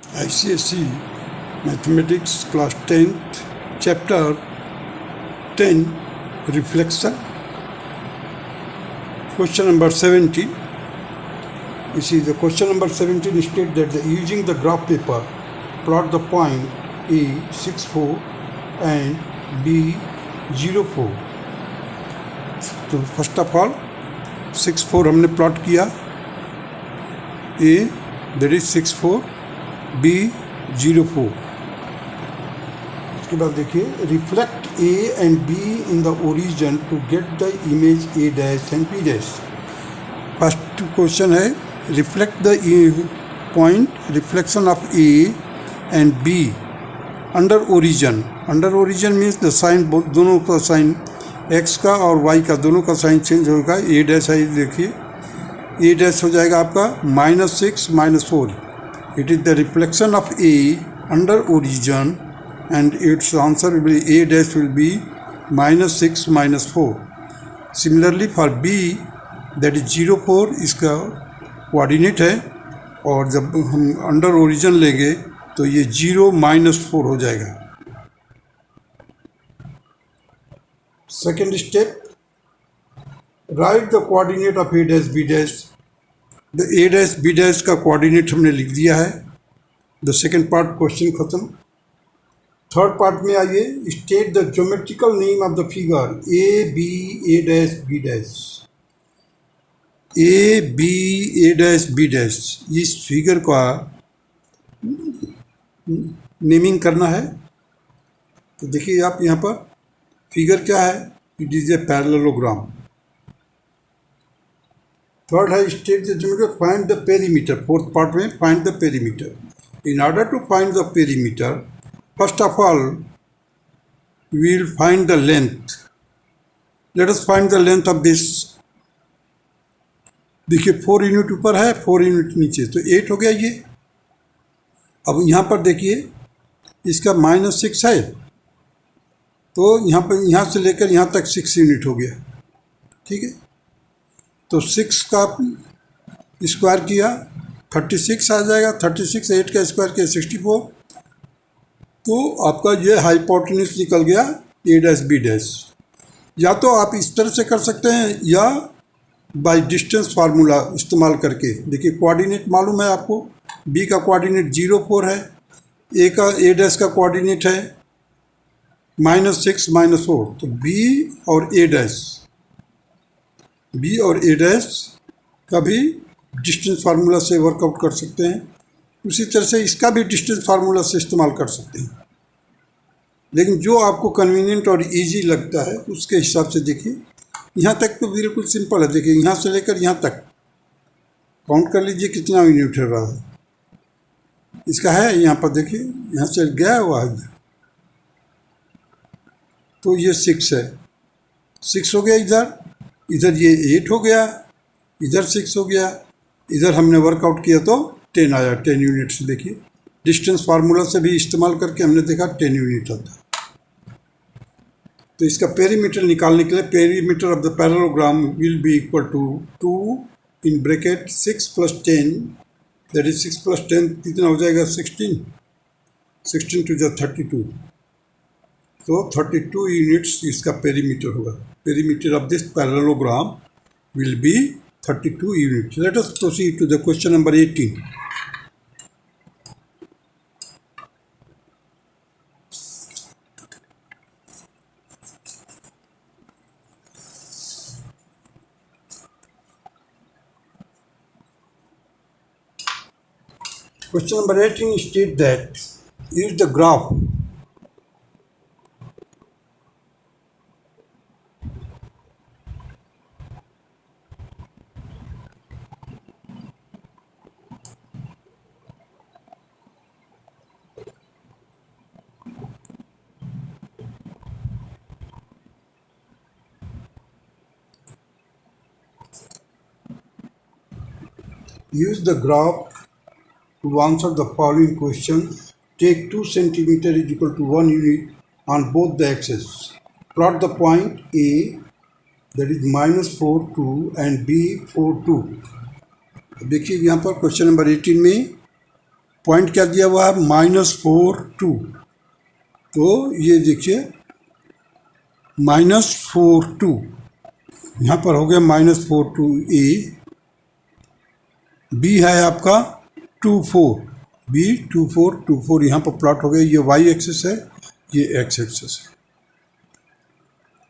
ICSE Mathematics Class 10th Chapter 10 Reflection. Question number 17. You see, the question number 17 states that using the graph paper, plot the point A 64 and B 04. तो first of all 64 हमने plot किया, A that is 64, B 04. उसके बाद देखिए, reflect A and B in the origin to get the image A dash and B dash. First question है, reflect the point reflection of A and B under origin. Under origin means the sign, दोनों का sign x का और y का दोनों का sign change होगा. A dash है, देखिए A डैश हो जाएगा आपका -6 -4. It is the reflection of A under origin and it's answer will be A dash will be -6 -4. Similarly for B that is 04, इसका कोऑर्डिनेट है, और जब हम अंडर ओरिजन लेंगे तो ये 0 -4 हो जाएगा. Second step, right the coordinate of A dash B dash. The A dash B dash का कोऑर्डिनेट हमने लिख दिया है. द सेकेंड पार्ट क्वेश्चन खत्म. थर्ड पार्ट में आइए, state the geometrical name of the figure A B A dash B dash. A B A dash B dash, इस figure का नेमिंग करना है. तो देखिए आप यहाँ पर फिगर क्या है, it is a parallelogram. Third है, state the geometry, find the perimeter. Fourth part में find the perimeter. In order to find the perimeter, first of all we will find the length. Let us find the length of this. देखिए 4 unit ऊपर है, 4 unit नीचे, तो 8 हो गया ये. अब यहाँ पर देखिए, इसका -6 है, तो यहाँ पर यहाँ से लेकर यहाँ तक 6 यूनिट हो गया. ठीक है, तो 6 का स्क्वायर किया 36 आ जाएगा. 36 8 का स्क्वायर किया 64. तो आपका ये हाइपोटेन्यूज निकल गया A डैश B डैश. या तो आप इस तरह से कर सकते हैं या बाय डिस्टेंस फार्मूला इस्तेमाल करके. देखिए कोऑर्डिनेट मालूम है आपको, B का कोऑर्डिनेट 04 है, A डैश का कोऑर्डिनेट है -6 -4. तो B और A डैश का भी डिस्टेंस फार्मूला से वर्कआउट कर सकते हैं. उसी तरह से इसका भी डिस्टेंस फार्मूला से इस्तेमाल कर सकते हैं, लेकिन जो आपको कन्वीनियंट और इजी लगता है उसके हिसाब से. देखिए यहाँ तक तो बिल्कुल सिंपल है. देखिए यहाँ से लेकर यहाँ तक काउंट कर लीजिए कितना यूनिट हो रहा है. इसका है यहाँ पर, देखिए यहाँ से गया हुआ है, तो ये 6 है. 6 हो गया इधर ये 8 हो गया, इधर 6 हो गया, इधर हमने वर्कआउट किया तो 10 आया. 10 यूनिट्स. देखिए डिस्टेंस फार्मूला से भी इस्तेमाल करके हमने देखा 10 यूनिट आता है. तो इसका पेरीमीटर निकालने के लिए, perimeter of the parallelogram will be equal to 2 in bracket 6 + 10, that is 6 + 10 कितना हो जाएगा 16. 16 to the 32. तो 32 यूनिट्स इसका पेरीमीटर होगा. Perimeter of this parallelogram will be 32 units. Let us proceed to the question number 18. Question number 18 states that use the graph to answer the following question. Take 2 centimeter is equal to 1 unit on both the axes. Plot the point A that is -4 2 and B 4 2. देखिए यहाँ पर question number 18 में point क्या दिया हुआ है, -4 2। तो ये देखिए -4 2 यहाँ पर हो गया -4 2 ए। बी है आपका 2 4, बी 2 4 यहाँ पर प्लॉट हो गया। ये वाई एक्सिस है, ये एक्स एक्सिस है।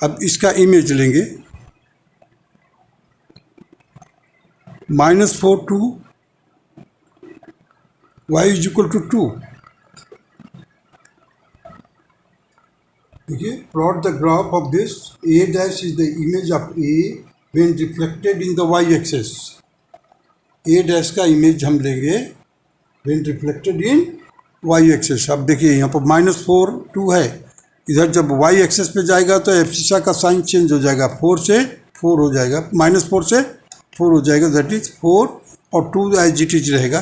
अब इसका इमेज लेंगे, -4 2 y इज इक्वल टू 2। देखिए, plot the graph of this, A dash is the image of A when reflected in the y axis. A dash का इमेज हम लेंगे when reflected in y axis. अब देखिए यहाँ पर -4 2 है, इधर जब वाई एक्सिस पे जाएगा तो एब्सिसा का साइन चेंज हो जाएगा, 4 से 4 हो जाएगा, -4 से 4 हो जाएगा, दैट इज 4 और 2 एज इट इज रहेगा।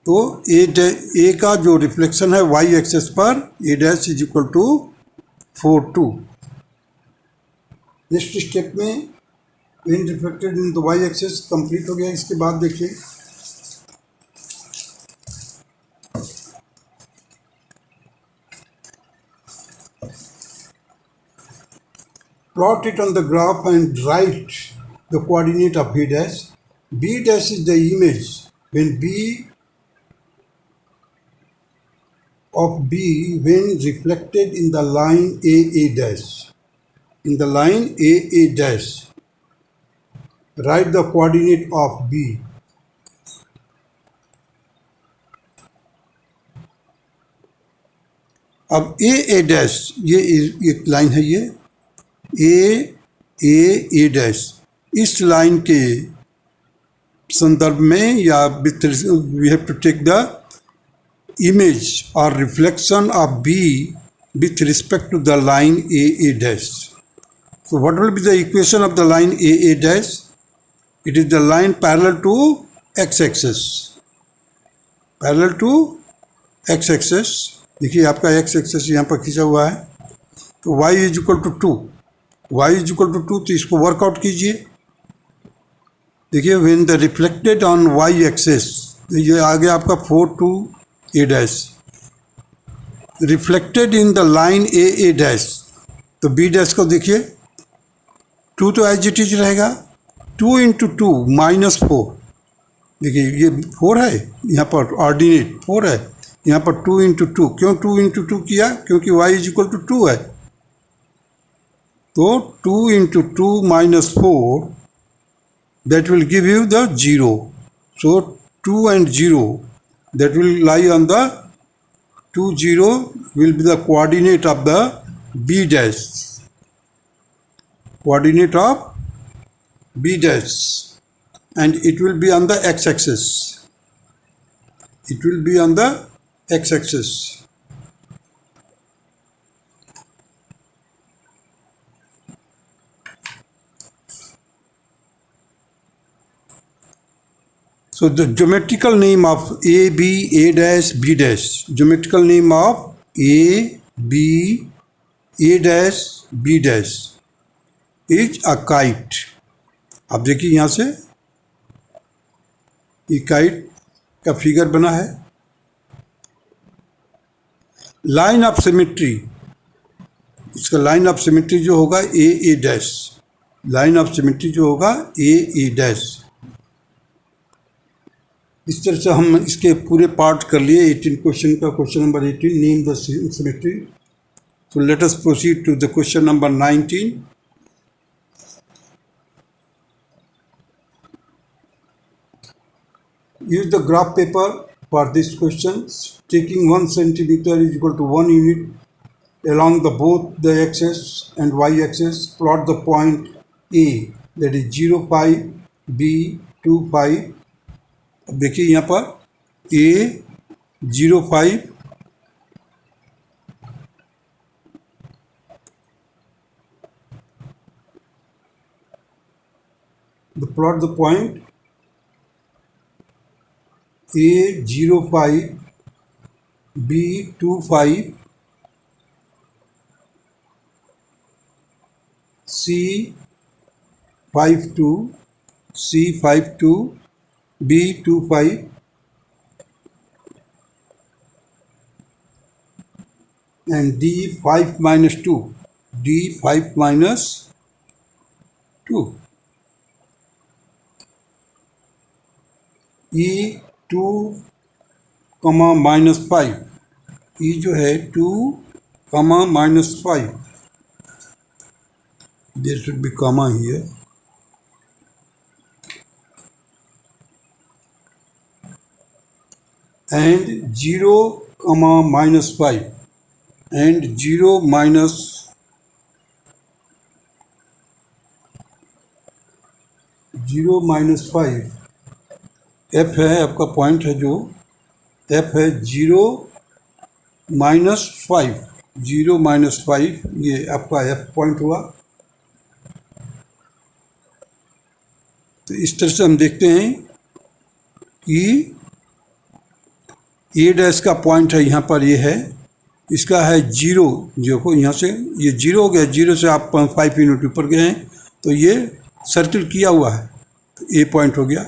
तो ए का जो रिफ्लेक्शन है वाई एक्सेस पर, A dash is equal to 4 2। Next step में when reflected in the Y axis complete हो गया। इसके बाद देखिए plot it on the graph and write the coordinate of b dash. B dash is the image when b of b when reflected in the line a dash. In the line a dash, write the coordinate of b. अब a dash, ये एक line है, ये a dash, इस line के संदर्भ में या we have to take the image और reflection of b with respect to the line a dash. So what will be the equation of the line a dash? It is the line parallel to x-axis. Parallel to x-axis. देखिए आपका x-axis यहाँ पर खींचा हुआ है, तो y is equal to 2, y is equal to 2। तो इसको वर्कआउट कीजिए। देखिए when the reflected on y axes, ये आ गया आपका 4 2 a dash, reflected in the line a dash. तो b डैश को देखिए 2 तो एज इट इज रहेगा, 2 इंटू 2 -4। देखिए ये 4 है, यहाँ पर ऑर्डिनेट 4 है, यहाँ पर 2 इंटू 2। क्यों 2 इंटू 2 किया? क्योंकि y इज इक्वल टू 2 है। तो 2 into 2 -4, that will give you the 0. So 2 and 0, that will lie on the 2 0 will be the coordinate of the b dash. Coordinate of b dash, and it will be on the x-axis. It will be on the x-axis. So the geometrical name of A, B, A dash, B dash. Geometrical name of A, B, A dash, B dash is a kite. आप देखिए यहाँ से ये kite का figure बना है। Line of symmetry, इसका line of symmetry जो होगा ए डैश, लाइन ऑफ सिमेट्री जो होगा ए डैश। इस तरह से हम इसके पूरे पार्ट कर लिए 18 क्वेश्चन का। Question number 18, name the symmetry. So let us proceed to the question number 19। Use the graph paper for this question. Taking 1 centimetre is equal to 1 unit along the both the axis and y axis. Plot the point A, that is 0 5, B 2 5। अब देखिए यहाँ पर A 0 5, plot the point A 0 5, B 2 5, C 5 2, C 5 2, B 2 5। and D 5 minus 2. D 5 minus 2. E 2 comma minus 5. E जो है 2 comma minus 5. There should be comma here. And 0 comma minus 5. And 0 minus 5. F है आपका point है जो F है 0 minus 5. 0 minus 5 ये आपका F point हुआ। तो इस तरह से हम देखते हैं कि ए डैश का पॉइंट है यहाँ पर, ये है, इसका है 0, जो को यहाँ से ये 0 हो गया, 0 से आप 5 यूनिट ऊपर गए हैं तो ये सर्किल किया हुआ है, तो ए पॉइंट हो गया।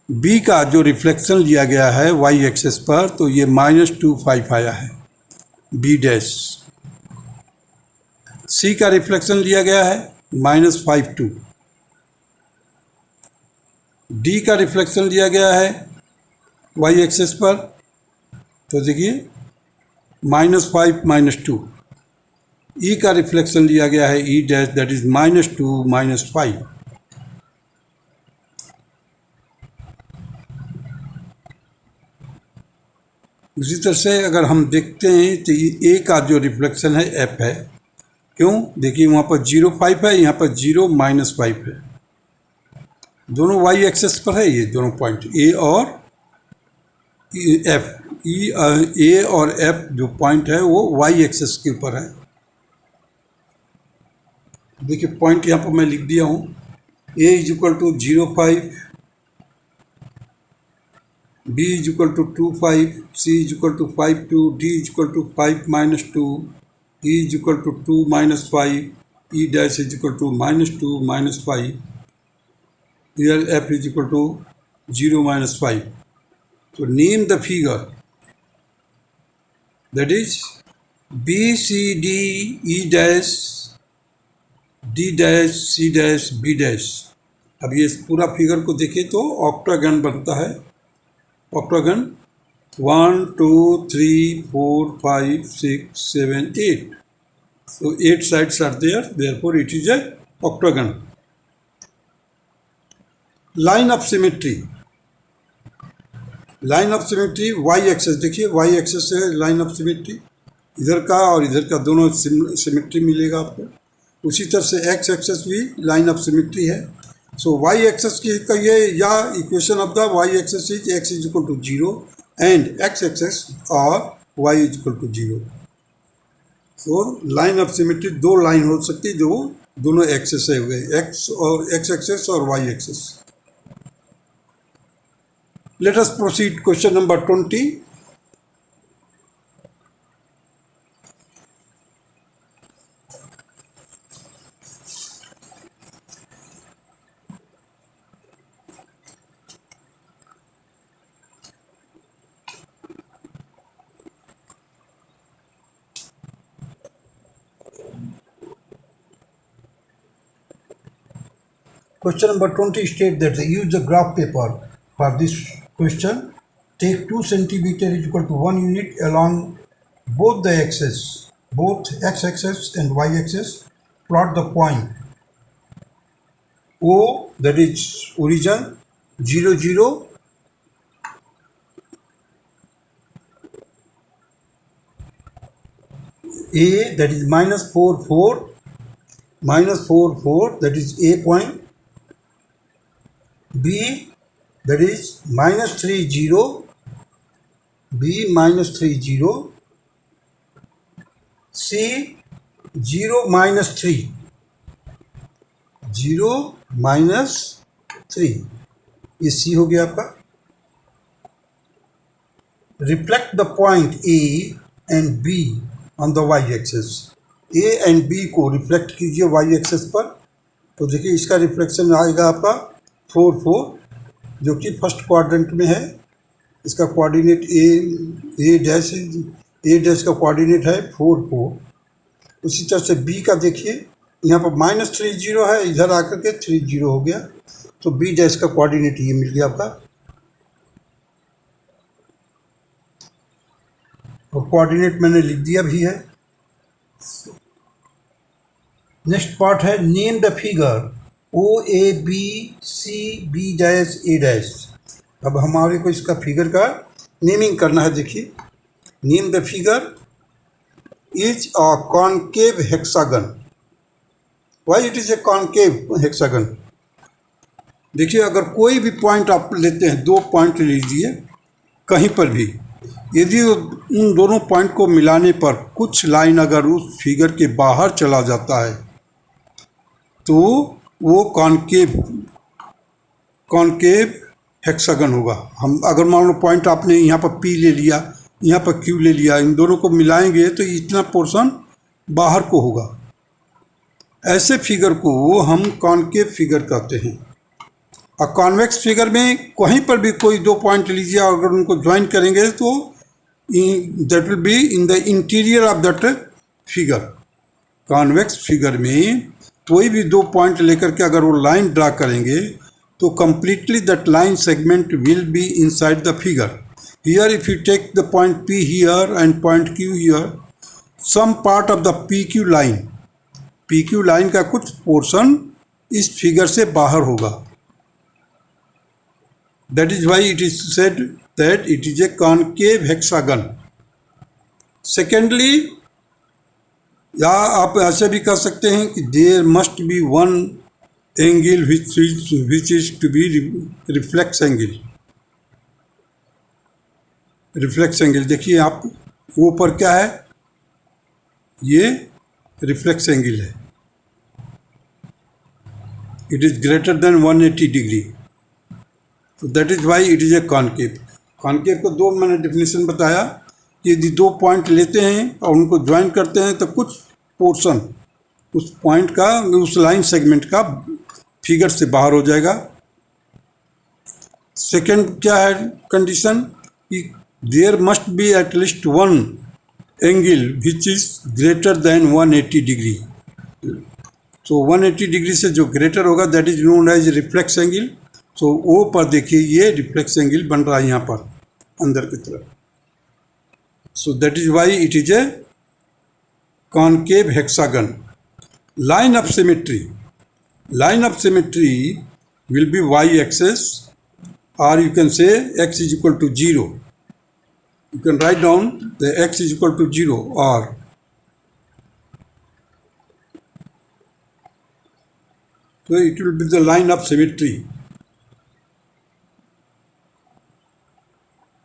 बी का जो रिफ्लेक्शन लिया गया है वाई एक्सेस पर, तो ये -25 आया है बी डैश। सी का रिफ्लेक्शन लिया गया है -52। डी का रिफ्लेक्शन लिया गया है वाई एक्सेस पर, तो देखिए -5 -2। ई का रिफ्लेक्शन लिया गया है ई डैश, दैट इज -2 -5। उसी तरह से अगर हम देखते हैं तो ए का जो रिफ्लेक्शन है एफ है, क्यों, देखिए वहाँ पर 0.5 है, यहाँ पर 0 -5 है, दोनों वाई एक्सेस पर है, ये दोनों पॉइंट ए और एफ। ए और एफ जो पॉइंट है वो वाई एक्सेस के ऊपर है। देखिए पॉइंट यहाँ पर मैं लिख दिया हूँ, A is equal to 0.5, B is equal to 2.5, C is equal to 5.2, D is equal to 5 minus 2, E is equal to 2 minus 5, E dash is equal to -2 minus 5. Here F is equal to 0 minus 5. So name the figure. That is B, C, D, E dash, D dash, C dash, B dash. अब ये पूरा figure को देखें तो octagon बनता है। Octagon 1 2 3 4 5 6 7 8. So 8 sides are there, therefore it is a octagon. Line of symmetry. Line of symmetry y axes, देखिए y axes है लाइन ऑफ सिमेट्री, इधर का और इधर का दोनों सिमेट्री मिलेगा आपको। उसी तरह से एक्स एक्सेस भी लाइन ऑफ सिमेट्री है। सो वाई एक्सेस की कहिए या equation of the Y axis is X is equal to 0 and X access और Y is equal to 0। So line of symmetry दो लाइन हो सकती है जो दोनों एक्सेस है हुए, एक्स और एक्स एक्सेस और y axes. Let us proceed. Question number 20. Question number 20 states that they use the graph paper for this question. Take 2 centimeter is equal to 1 unit along both the axes, both x-axis and y-axis. Plot the point O, that is origin, 0 0, A, that is -4 4, -4 4, that is A point, B, that is -3 0, B -3 0, C 0 -3, 0 -3, ये C हो गया आपका। Reflect the point A and B on the Y axes, A and B को reflect कीजिए y access पर। तो देखिए इसका रिफ्लेक्शन आएगा आपका 4 4, जो कि फर्स्ट क्वाड्रेंट में है। इसका कोऑर्डिनेट ए डैश ए डैश का कोऑर्डिनेट है 4 4। उसी तरह से बी का देखिए, यहाँ पर -3 0 है, इधर आकर के 3 0 हो गया, तो बी डैश का कोऑर्डिनेट ये मिल गया आपका। और कोऑर्डिनेट मैंने लिख दिया भी है। नेक्स्ट पार्ट है name the figure OABCB' A'। अब हमारे को इसका फिगर का नेमिंग करना है। देखिए, name the figure is a concave hexagon. Y it is a concave hexagon? देखिए, अगर कोई भी पॉइंट आप लेते हैं, 2 पॉइंट लीजिए कहीं पर भी, यदि उन दोनों पॉइंट को मिलाने पर कुछ लाइन अगर उस फिगर के बाहर चला जाता है तो वो कॉनकेव हेक्सागन होगा। हम अगर मान लो पॉइंट आपने यहाँ पर P ले लिया, यहाँ पर Q ले लिया, इन दोनों को मिलाएंगे तो इतना पोर्शन बाहर को होगा। ऐसे फिगर को हम कॉनकेव फिगर कहते हैं। और कॉन्वेक्स फिगर में कहीं पर भी कोई 2 पॉइंट लीजिए, अगर उनको ज्वाइन करेंगे तो that will be in the interior of that figure. Convex figure में कोई भी 2 पॉइंट लेकर के अगर वो लाइन ड्रा करेंगे तो completely that line segment will be inside the figure. Here if you take the point P here and point Q here, some part of the PQ line का कुछ पोर्शन इस figure से बाहर होगा। That is why it is said that it is a concave hexagon. Secondly, या आप ऐसे भी कह सकते हैं कि there must be one angle which is to be reflex angle। Reflex angle देखिए आप, वो पर क्या है, ये रिफ्लेक्स एंगल है। It is greater than 180 degree, तो that is why it is a concave. Concave को 2 मैंने डेफिनेशन बताया कि यदि 2 पॉइंट लेते हैं और उनको ज्वाइन करते हैं तो कुछ पोर्शन उस पॉइंट का, उस लाइन सेगमेंट का फिगर से बाहर हो जाएगा। सेकंड क्या है कंडीशन कि there must be at least one angle which is greater than 180 degree. तो 180 डिग्री से जो ग्रेटर होगा that is known as reflex angle. तो वो पर देखिए ये रिफ्लेक्स एंगल बन रहा है यहाँ पर अंदर की तरफ। So that is why it is a concave hexagon. Line of symmetry, line of symmetry will be y-axis, or you can say x is equal to 0. You can write down the x is equal to 0, or so it will be the line of symmetry.